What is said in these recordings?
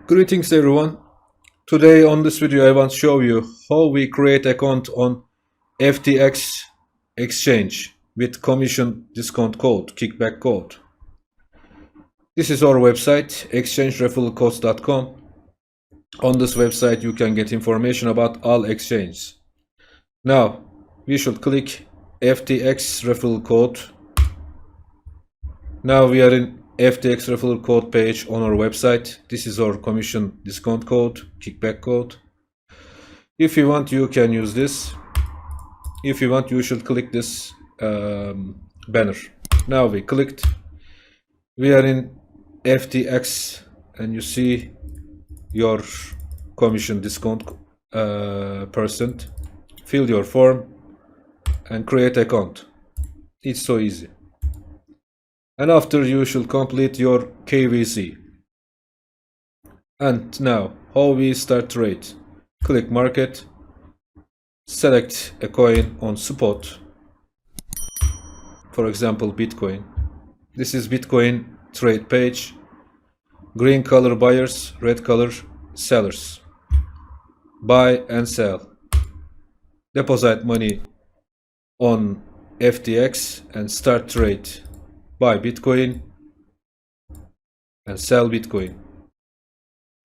Greetings everyone. Today on this video I want to show you how we create account on FTX exchange with commission discount code, kickback code. This is our website, exchangereferralcodes.com. On this website you can get information about all exchanges. Now we should click FTX referral code. Now we are in FTX referral code page on our website. This is our commission discount code, kickback code. If you want, you can use this. If you want, you should click this banner. Now we clicked. We are in FTX and you see your commission discount percent. Fill your form and create account. It's so easy. And after you should complete your KYC. And now how we start trade? Click market, select a coin on spot, for example Bitcoin. This is Bitcoin trade page. Green color buyers, red color sellers. Buy and sell. Deposit money on FTX and start trade. Buy Bitcoin and sell Bitcoin.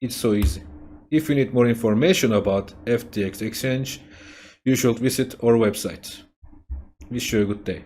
It's so easy. If you need more information about FTX exchange, you should visit our website. Wish you a good day.